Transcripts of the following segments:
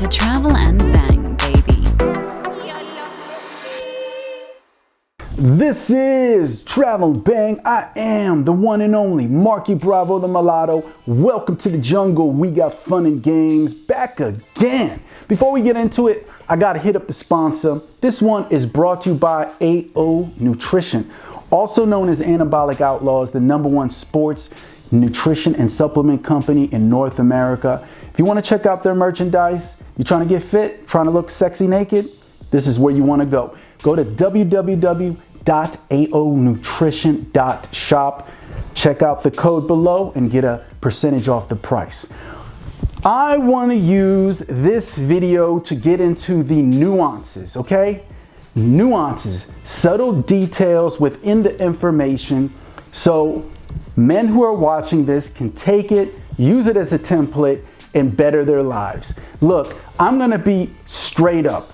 to Travel and Bang, baby. This is Travel and Bang. I am the one and only Marky Bravo the Mulatto. Welcome to the jungle. We got fun and games back again. Before we get into it, I gotta hit up the sponsor. This one is brought to you by AO Nutrition, also known as Anabolic Outlaws, the #1 sports nutrition and supplement company in North America. If you want to check out their merchandise, you're trying to get fit, trying to look sexy naked, this is where you want to go. Go to www.aonutrition.shop. Check out the code below and get a percentage off the price. I want to use this video to get into the nuances, okay? Nuances, subtle details within the information, so men who are watching this can take it, use it as a template, and better their lives. Look, I'm gonna be straight up.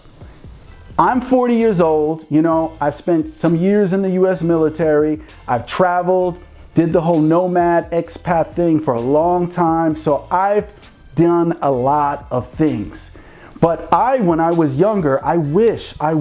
I'm 40 years old, you know, I spent some years in the US military, I've traveled, did the whole nomad expat thing for a long time, so I've done a lot of things. But when I was younger, I wish I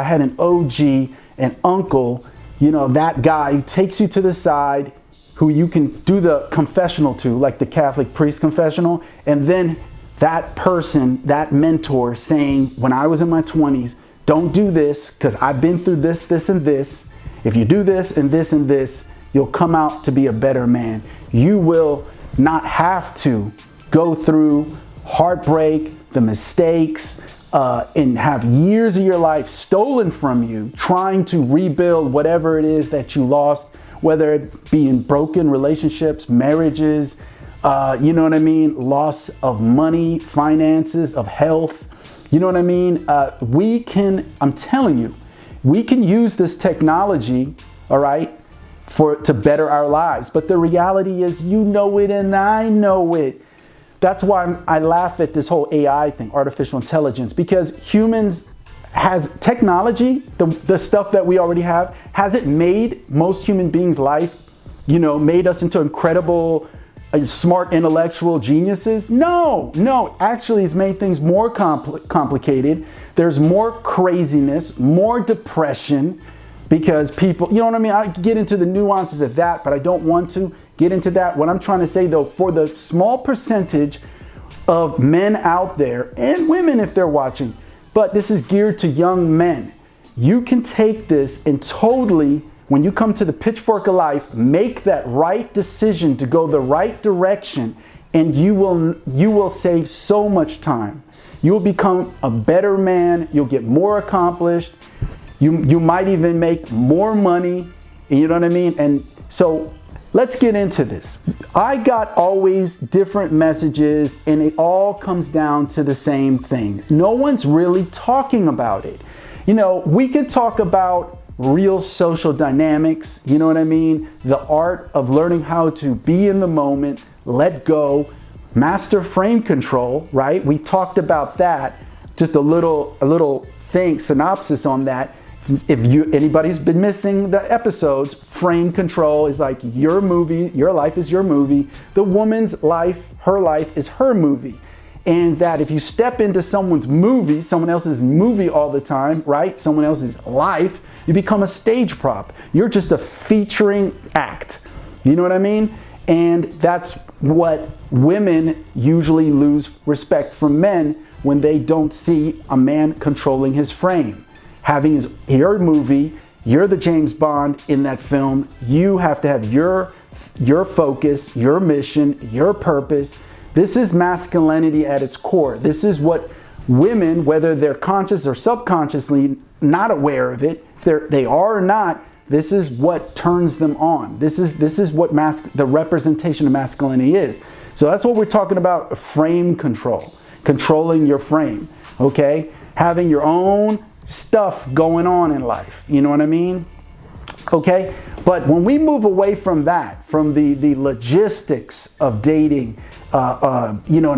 had an OG, an uncle, you know, that guy who takes you to the side, who you can do the confessional to, like the Catholic priest confessional, and then that person, that mentor saying, when I was in my 20s, don't do this, because I've been through this, this, and this. If you do this and this and this, you'll come out to be a better man. You will not have to go through heartbreak, the mistakes, and have years of your life stolen from you, trying to rebuild whatever it is that you lost, whether it be in broken relationships, marriages, you know what I mean? Loss of money, finances, of health, you know what I mean? I'm telling you, we can use this technology, all right, to better our lives. But the reality is, you know it and I know it. That's why I laugh at this whole AI thing, artificial intelligence, because humans has technology, the stuff that we already have, has it made most human beings' life, you know, made us into incredible, smart, intellectual geniuses? No, actually it's made things more complicated. There's more craziness, more depression, because people, you know what I mean? I get into the nuances of that, but I don't want to get into that. What I'm trying to say though, for the small percentage of men out there, and women if they're watching, but this is geared to young men. You can take this and totally, when you come to the pitchfork of life, make that right decision to go the right direction, and you will save so much time. You will become a better man. You'll get more accomplished. You might even make more money. You know what I mean? And so let's get into this. I got always different messages, and it all comes down to the same thing. No one's really talking about it. You know, we can talk about real social dynamics, you know what I mean? The art of learning how to be in the moment, let go, master frame control, right? We talked about that, just a little thing, synopsis on that. If anybody's been missing the episodes, frame control is like your movie, your life is your movie. The woman's life, her life is her movie. And that if you step into someone's movie, someone else's movie all the time, right? Someone else's life, you become a stage prop. You're just a featuring act. You know what I mean? And that's what women usually lose respect from men when they don't see a man controlling his frame. Having your movie, you're the James Bond in that film. You have to have your focus, your mission, your purpose. This is masculinity at its core. This is what women, whether they're conscious or subconsciously not aware of it, they are or not, this is what turns them on. This is what the representation of masculinity is. So that's what we're talking about, frame control, controlling your frame, okay? Having your own stuff going on in life, you know what I mean? Okay, but when we move away from that, from the logistics of dating, you know,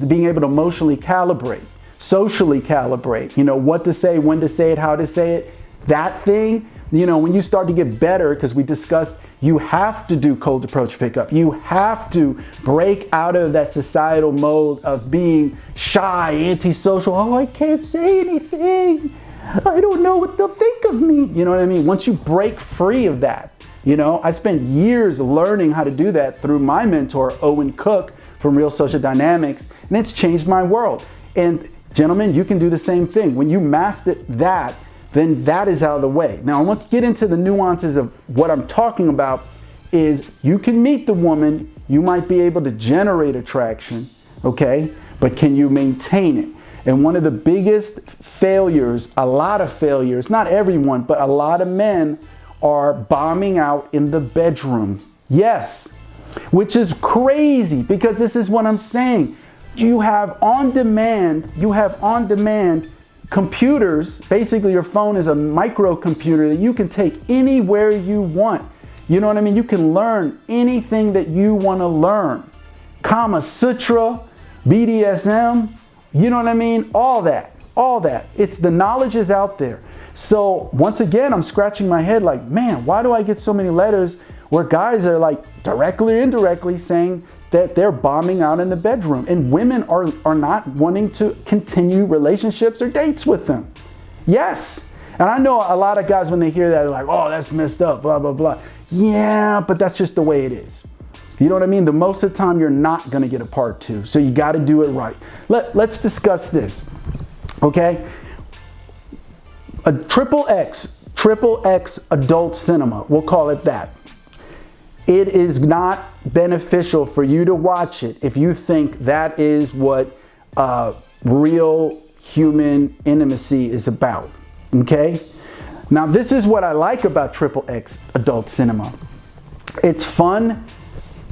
being able to emotionally calibrate, socially calibrate, you know, what to say, when to say it, how to say it, that thing, you know, when you start to get better, because we discussed, You have to do cold approach pickup. You have to break out of that societal mode of being shy, antisocial. Oh, I can't say anything. I don't know what they'll think of me. You know what I mean? Once you break free of that, you know, I spent years learning how to do that through my mentor, Owen Cook from Real Social Dynamics, and it's changed my world. And gentlemen, you can do the same thing. When you master that, then that is out of the way. Now, I want to get into the nuances of what I'm talking about is you can meet the woman, you might be able to generate attraction, okay? But can you maintain it? And one of the biggest failures, a lot of failures, not everyone, but a lot of men are bombing out in the bedroom. Yes, which is crazy because this is what I'm saying. You have on demand computers. Basically, your phone is a microcomputer that you can take anywhere you want. You know what I mean? You can learn anything that you want to learn. Kama Sutra, BDSM, you know what I mean? All that. It's the knowledge is out there. So once again, I'm scratching my head like, man, why do I get so many letters where guys are like directly or indirectly saying that they're bombing out in the bedroom and women are not wanting to continue relationships or dates with them? Yes. And I know a lot of guys, when they hear that, they're like, oh, that's messed up, blah, blah, blah. Yeah, but that's just the way it is. You know what I mean? The most of the time, you're not going to get a part two. So you got to do it right. Let's discuss this. Okay? A triple X adult cinema, we'll call it that. It is not beneficial for you to watch it if you think that is what real human intimacy is about. Okay? Now, this is what I like about triple X adult cinema. It's fun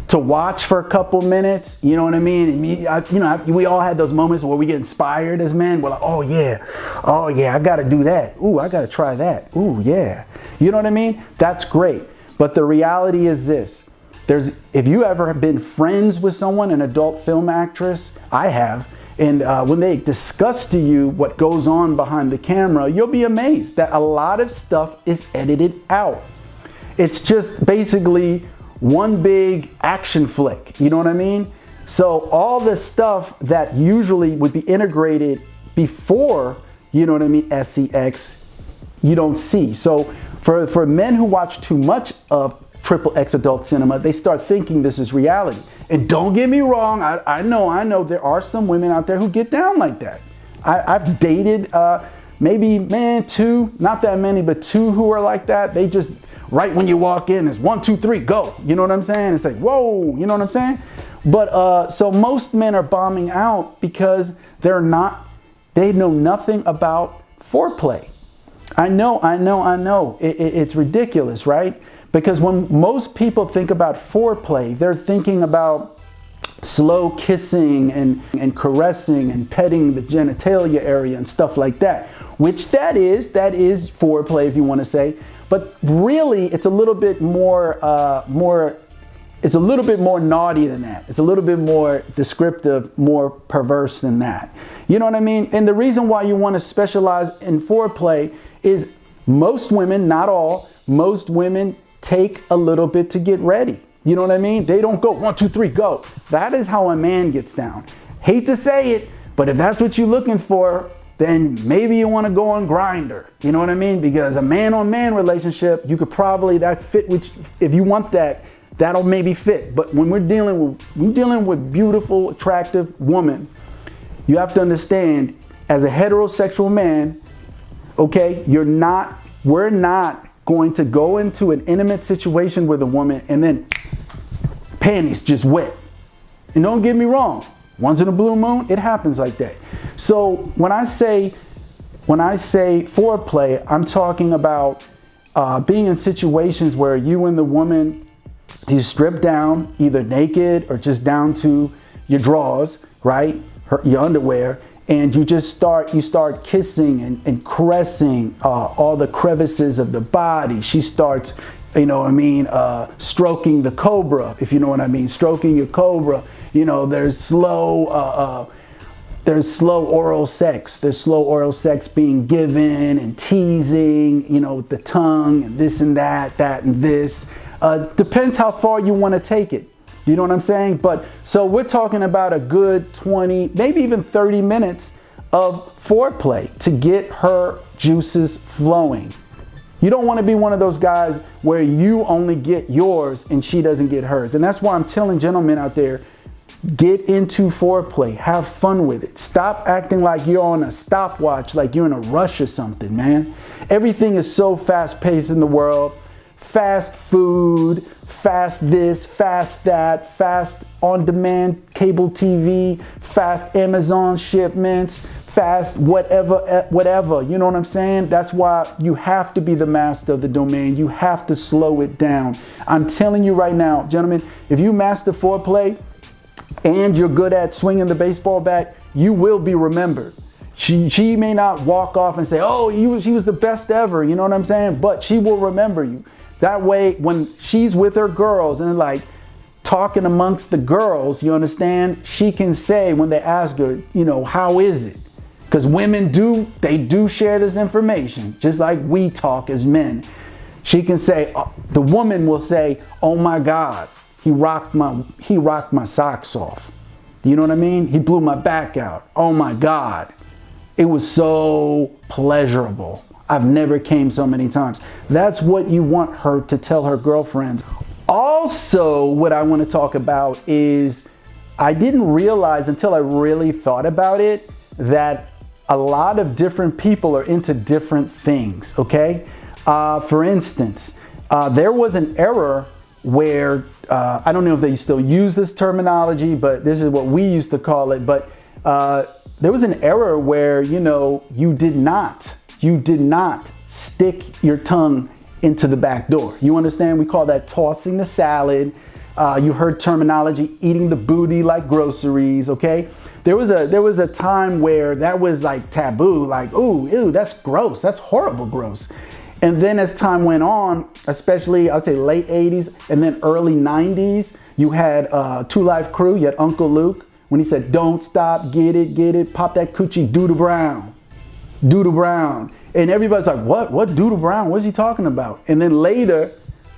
to watch for a couple minutes, you know what I mean? We all had those moments where we get inspired as men. We're like, oh yeah, I gotta do that. Ooh, I gotta try that. Ooh, yeah. You know what I mean? That's great. But the reality is this. If you ever have been friends with someone, an adult film actress, I have, and when they discuss to you what goes on behind the camera, you'll be amazed that a lot of stuff is edited out. It's just basically one big action flick, you know what I mean? So all the stuff that usually would be integrated before, you know what I mean, SEX, you don't see. So for men who watch too much of triple X adult cinema, they start thinking this is reality. And don't get me wrong, I know there are some women out there who get down like that. I've dated maybe, two, not that many, but two who are like that. They just, right when you walk in, it's 1, 2, 3, go. You know what I'm saying? It's like, whoa, you know what I'm saying? But so most men are bombing out because they know nothing about foreplay. I know. It's ridiculous, right? Because when most people think about foreplay, they're thinking about slow kissing and caressing and petting the genitalia area and stuff like that, which that is foreplay if you want to say. But really, it's a little bit more it's a little bit more naughty than that. It's a little bit more descriptive, more perverse than that. You know what I mean? And the reason why you want to specialize in foreplay is most women, not all, most women take a little bit to get ready. You know what I mean? They don't go 1, 2, 3, go. That is how a man gets down. Hate to say it, but if that's what you're looking for, then maybe you want to go on Grindr. You know what I mean? Because a man-on-man relationship, you could probably, that fit with, if you want that, that'll maybe fit. But when we're dealing with beautiful, attractive woman, you have to understand, as a heterosexual man, okay, we're not going to go into an intimate situation with a woman and then panties just wet. And don't get me wrong, once in a blue moon, it happens like that. So when I say foreplay, I'm talking about being in situations where you and the woman, you strip down, either naked or just down to your drawers, right? Your underwear, and you start kissing and caressing all the crevices of the body. She starts, you know what I mean, stroking the cobra, if you know what I mean, stroking your cobra. You know, there's slow oral sex. There's slow oral sex being given and teasing, you know, with the tongue and this and that and this. Depends how far you want to take it. You know what I'm saying? But so we're talking about a good 20, maybe even 30 minutes of foreplay to get her juices flowing. You don't want to be one of those guys where you only get yours and she doesn't get hers. And that's why I'm telling gentlemen out there, get into foreplay. Have fun with it. Stop acting like you're on a stopwatch, like you're in a rush or something, man. Everything is so fast-paced in the world. Fast food, fast this, fast that, fast on-demand cable TV, fast Amazon shipments, fast whatever, you know what I'm saying? That's why you have to be the master of the domain. You have to slow it down. I'm telling you right now, gentlemen, if you master foreplay and you're good at swinging the baseball bat, you will be remembered. She may not walk off and say, oh, she was the best ever, you know what I'm saying? But she will remember you. That way, when she's with her girls and like talking amongst the girls, you understand, she can say when they ask her, you know, how is it? Because women do share this information, just like we talk as men. She can say, the woman will say, oh my God, he rocked my socks off. You know what I mean? He blew my back out. Oh my God, it was so pleasurable. I've never came so many times. That's what you want her to tell her girlfriends. Also, what I want to talk about is, I didn't realize until I really thought about it that a lot of different people are into different things, okay? For instance, there was an era where, I don't know if they still use this terminology, but this is what we used to call it, but there was an era where, you know, you did not stick your tongue into the back door. You understand? We call that tossing the salad. You heard terminology, eating the booty like groceries, okay? There was a time where that was like taboo, like, ooh, ew, that's gross, that's horrible gross. And then as time went on, especially I'd say late 80s and then early 90s, you had 2 Live Crew, you had Uncle Luke, when he said, don't stop, get it, pop that coochie, Doodle Brown. And everybody's like, what Doodle Brown, what is he talking about? And then later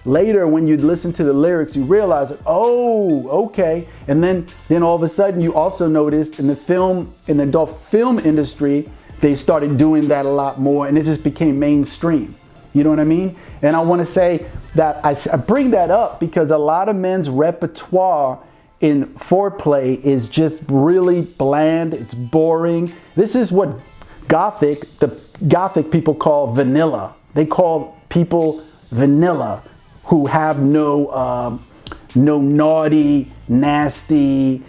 when you listen to the lyrics, you realize that, oh, okay. And then all of a sudden you also noticed in the adult film industry, they started doing that a lot more and it just became mainstream. You know what I mean? And I want to say that I bring that up because a lot of men's repertoire in foreplay is just really bland. It's boring. This is what the Gothic people call vanilla. They call people vanilla who have no naughty, nasty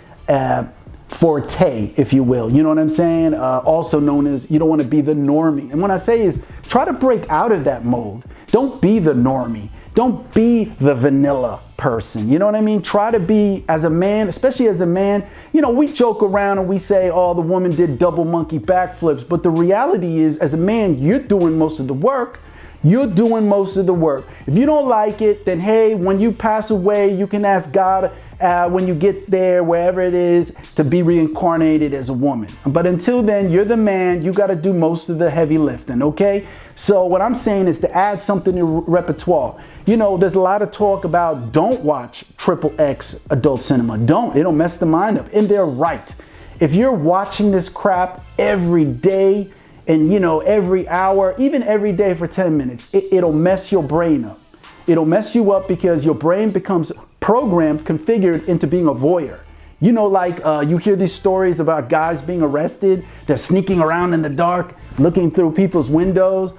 forte, if you will. You know what I'm saying? Also known as, you don't want to be the normie. And what I say is, try to break out of that mold. Don't be the normie. Don't be the vanilla person. You know what I mean? Try to be, as a man, especially as a man, you know, we joke around and we say, oh, the woman did double monkey backflips. But the reality is, as a man, you're doing most of the work. You're doing most of the work. If you don't like it, then hey, when you pass away, you can ask God when you get there, wherever it is, to be reincarnated as a woman. But until then, you're the man. You got to do most of the heavy lifting, okay? So what I'm saying is to add something to your repertoire. You know, there's a lot of talk about don't watch XXX adult cinema. It'll mess the mind up. And they're right. If you're watching this crap every day, and you know, every hour, even every day for 10 minutes, it'll mess your brain up. It'll mess you up because your brain becomes programmed, configured into being a voyeur. You know, like you hear these stories about guys being arrested. They're sneaking around in the dark, looking through people's windows,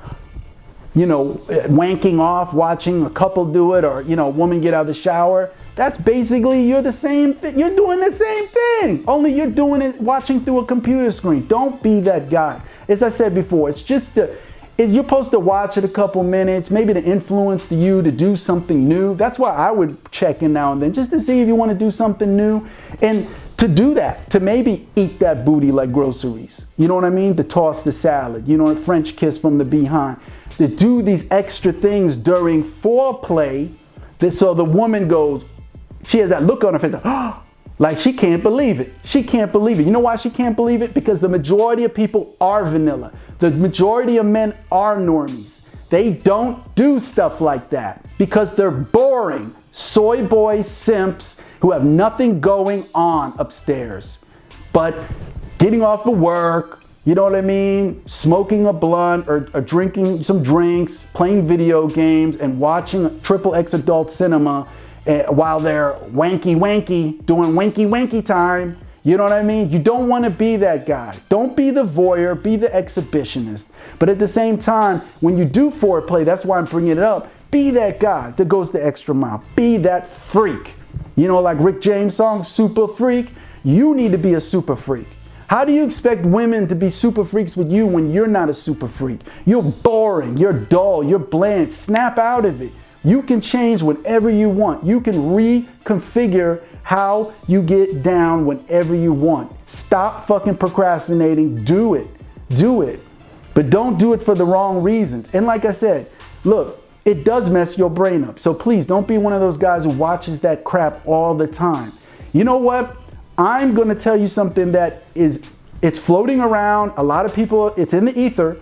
you know, wanking off, watching a couple do it, or, you know, a woman get out of the shower. That's basically, you're the same thing. You're doing the same thing, only you're doing it watching through a computer screen. Don't be that guy. As I said before, it's just you're supposed to watch it a couple minutes, maybe to influence you to do something new. That's why I would check in now and then, just to see if you want to do something new. And to do that, to maybe eat that booty like groceries. You know what I mean? To toss the salad, you know, a French kiss from the behind. To do these extra things during foreplay, so the woman goes, she has that look on her face, like she can't believe it. She can't believe it. You know why she can't believe it? Because the majority of people are vanilla. The majority of men are normies. They don't do stuff like that because they're boring soy boy simps who have nothing going on upstairs but getting off of work, you know what I mean, smoking a blunt or drinking some drinks, playing video games, and watching XXX adult cinema while they're wanky, doing wanky time. You know what I mean? You don't want to be that guy. Don't be the voyeur, be the exhibitionist. But at the same time, when you do foreplay, that's why I'm bringing it up, be that guy that goes the extra mile. Be that freak. You know, like Rick James' song, Super Freak? You need to be a super freak. How do you expect women to be super freaks with you when you're not a super freak? You're boring, you're dull, you're bland. Snap out of it. You can change whenever you want. You can reconfigure how you get down whenever you want. Stop fucking procrastinating. Do it. Do it. But don't do it for the wrong reasons. And like I said, look, it does mess your brain up. So please don't be one of those guys who watches that crap all the time. You know what? I'm going to tell you something that it's floating around. A lot of people, it's in the ether.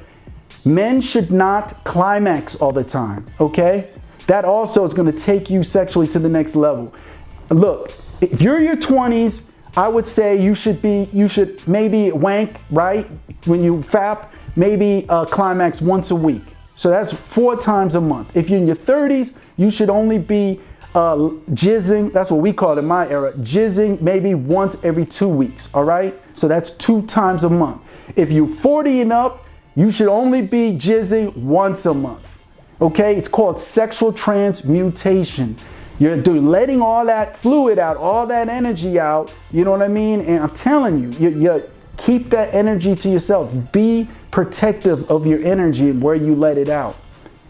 Men should not climax all the time, okay? That also is going to take you sexually to the next level. Look, if you're in your 20s, I would say you should maybe wank, right? When you fap, maybe climax once a week. So that's 4 times a month. If you're in your 30s, you should only be jizzing, that's what we call it in my era, jizzing maybe once every 2 weeks, all right? So that's 2 times a month. If you're 40 and up, you should only be jizzing once a month, okay? It's called sexual transmutation. You're letting all that fluid out, all that energy out, you know what I mean? And I'm telling you, you keep that energy to yourself. Be protective of your energy and where you let it out.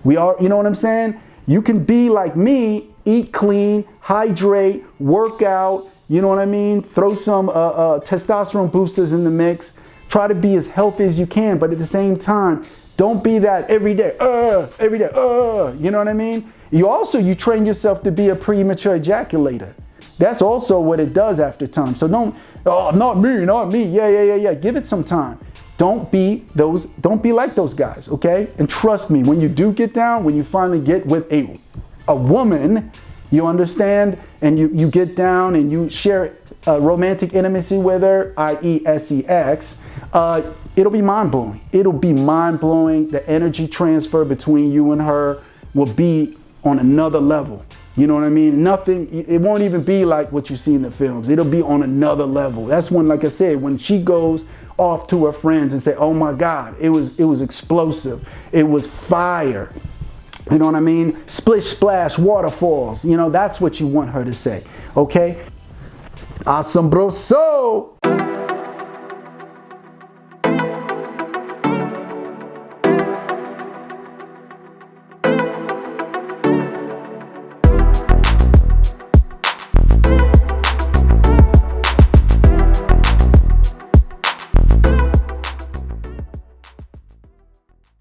You know what I'm saying? You can be like me, eat clean, hydrate, work out, you know what I mean? Throw some testosterone boosters in the mix. Try to be as healthy as you can, but at the same time, don't be that every day, you know what I mean? You train yourself to be a premature ejaculator. That's also what it does after time. So don't not me. Yeah. Give it some time. Don't be like those guys, okay? And trust me, when you do get down, when you finally get with a woman, you understand, and you get down and you share romantic intimacy with her, i.e. sex, it'll be mind-blowing. It'll be mind-blowing. The energy transfer between you and her will be on another level. You know what I mean? It won't even be like what you see in the films. It'll be on another level. That's when, like I said, when she goes off to her friends and say, oh my God, it was explosive. It was fire. You know what I mean? Splish, splash, waterfalls. You know, that's what you want her to say. Okay? Asombroso!